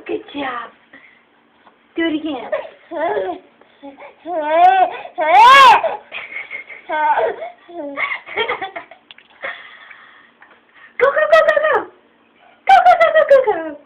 Good job. Do it again. Go, go, go, go, go. Go, go, go, go, go, go.